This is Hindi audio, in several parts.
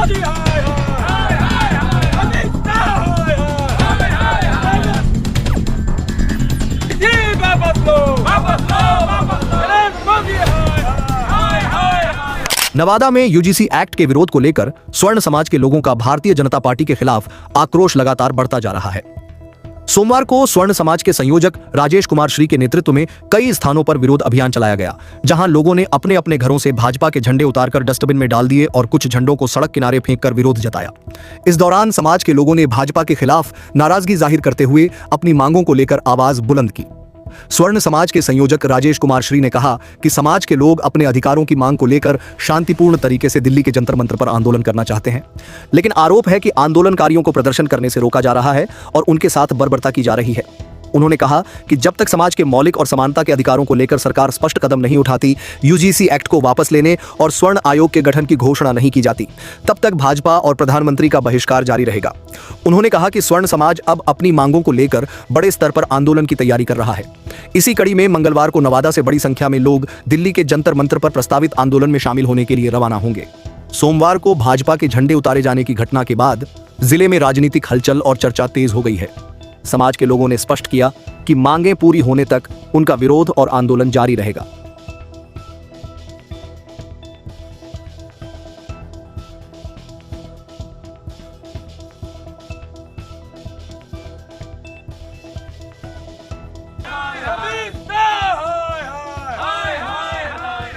मोदी हाय हाय हाय हाय, अमित शाह हाय हाय, जी वापस लो वापस लो वापस लो, नरेंद्र मोदी हाय हाय हाय हाय। नवादा में यूजीसी एक्ट के विरोध को लेकर स्वर्ण समाज के लोगों का भारतीय जनता पार्टी के खिलाफ आक्रोश लगातार बढ़ता जा रहा है। सोमवार को स्वर्ण समाज के संयोजक राजेश कुमार श्री के नेतृत्व में कई स्थानों पर विरोध अभियान चलाया गया, जहां लोगों ने अपने अपने घरों से भाजपा के झंडे उतारकर डस्टबिन में डाल दिए और कुछ झंडों को सड़क किनारे फेंककर विरोध जताया। इस दौरान समाज के लोगों ने भाजपा के खिलाफ नाराजगी जाहिर करते हुए अपनी मांगों को लेकर आवाज बुलंद की। स्वर्ण समाज के संयोजक राजेश कुमार श्री ने कहा कि समाज के लोग अपने अधिकारों की मांग को लेकर शांतिपूर्ण तरीके से दिल्ली के जंतर मंतर पर आंदोलन करना चाहते हैं, लेकिन आरोप है कि आंदोलनकारियों को प्रदर्शन करने से रोका जा रहा है और उनके साथ बर्बरता की जा रही है। उन्होंने कहा कि जब तक समाज के मौलिक और समानता के अधिकारों को लेकर सरकार स्पष्ट कदम नहीं उठाती, यूजीसी एक्ट को वापस लेने और स्वर्ण आयोग के गठन की घोषणा नहीं की जाती, तब तक भाजपा और प्रधानमंत्री का बहिष्कार जारी रहेगा। उन्होंने कहा कि स्वर्ण समाज अब अपनी मांगों को लेकर बड़े स्तर पर आंदोलन की तैयारी कर रहा है। इसी कड़ी में मंगलवार को नवादा से बड़ी संख्या में लोग दिल्ली के जंतर मंतर पर प्रस्तावित आंदोलन में शामिल होने के लिए रवाना होंगे। सोमवार को भाजपा के झंडे उतारे जाने की घटना के बाद जिले में राजनीतिक हलचल और चर्चा तेज हो गई है। समाज के लोगों ने स्पष्ट किया कि मांगें पूरी होने तक उनका विरोध और आंदोलन जारी रहेगा। अमित शाह हाय हाय हाय,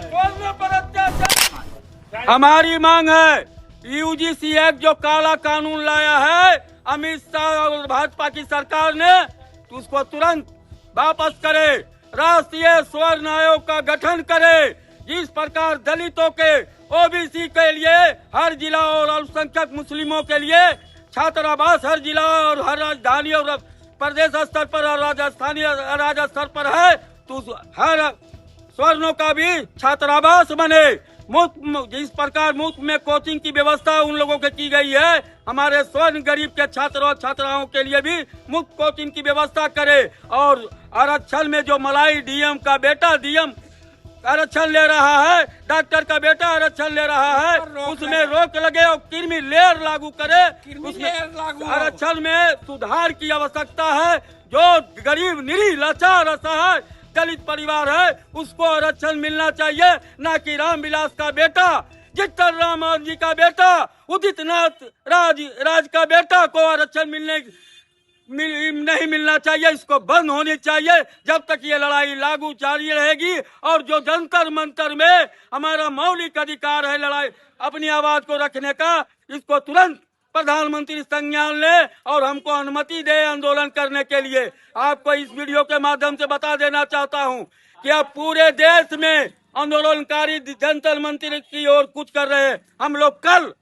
स्वर्ण पर अत्याचार। हमारी मांग है यूजीसी एक्ट जो काला कानून लाया है अमित शाह और भाजपा की सरकार ने, तो उसको तुरंत वापस करे। राष्ट्रीय स्वर्ण आयोग का गठन करे। जिस प्रकार दलितों के ओबीसी के लिए हर जिला और अल्पसंख्यक मुस्लिमों के लिए छात्रावास हर जिला और हर राजधानी और प्रदेश स्तर पर और राजस्थानी राज्य स्तर पर है, तो हर स्वर्णों का भी छात्रावास बने। मुफ्त जिस प्रकार मुफ्त में कोचिंग की व्यवस्था उन लोगों के की गई है, हमारे स्वर्ण गरीब के छात्र और छात्राओं के लिए भी मुफ्त कोचिंग की व्यवस्था करे। और आरक्षण में जो मलाई डीएम का बेटा डीएम आरक्षण ले रहा है, डॉक्टर का बेटा आरक्षण ले रहा है, उसमें रोक लगे और क्रीमी लेयर लागू करे। उसमें आरक्षण में सुधार की आवश्यकता है। जो गरीब निरीह लाचार असहाय दलित परिवार है उसको आरक्षण मिलना चाहिए, ना कि रामविलास का बेटा, जितन राम जी का बेटा, उदित नाथ राज का बेटा को आरक्षण नहीं मिलना चाहिए। इसको बंद होनी चाहिए। जब तक ये लड़ाई लागू जारी रहेगी और जो जंतर मंतर में हमारा मौलिक अधिकार है लड़ाई अपनी आवाज को रखने का, इसको तुरंत प्रधानमंत्री संज्ञान ले और हमको अनुमति दे आंदोलन करने के लिए। आपको इस वीडियो के माध्यम से बता देना चाहता हूं कि अब पूरे देश में आंदोलनकारी जंतर मंतर की ओर कुछ कर रहे हैं। हम लोग कल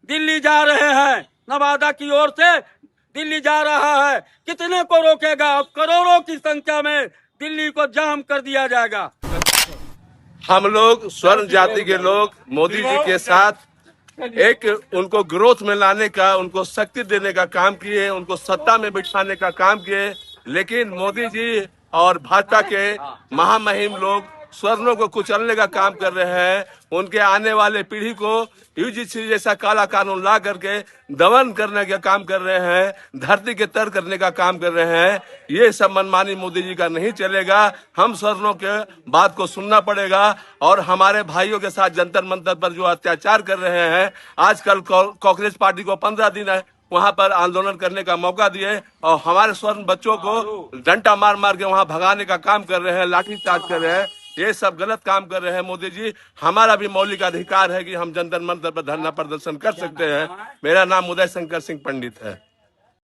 दिल्ली जा रहे हैं, नवादा की ओर से दिल्ली जा रहा है। कितने को रोकेगा? अब करोड़ों की संख्या में दिल्ली को जाम कर दिया जाएगा। हम लोग स्वर्ण जाति के लोग मोदी जी के साथ एक उनको ग्रोथ में लाने का, उनको शक्ति देने का काम किए, उनको सत्ता में बिठाने का काम किए, लेकिन मोदी जी और भाजपा के महामहिम लोग स्वर्णों को कुचलने का काम कर रहे हैं। उनके आने वाले पीढ़ी को यूजीसी जैसा काला कानून ला करके दमन करने का काम कर रहे हैं, धरती के तर करने का काम कर रहे हैं। ये सब मनमानी मोदी जी का नहीं चलेगा। हम स्वर्णों के बात को सुनना पड़ेगा और हमारे भाइयों के साथ जंतर मंतर पर जो अत्याचार कर रहे हैं, आजकल कांग्रेस पार्टी को 15 दिन वहां पर आंदोलन करने का मौका दिए और हमारे स्वर्ण बच्चों को डंडा मार मार के वहां भगाने का काम कर रहे हैं, लाठीचार्ज कर रहे हैं। ये सब गलत काम कर रहे हैं मोदी जी। हमारा भी मौलिक अधिकार है कि हम जंतर मंतर पर धरना प्रदर्शन कर सकते हैं। मेरा नाम उदय शंकर सिंह पंडित है।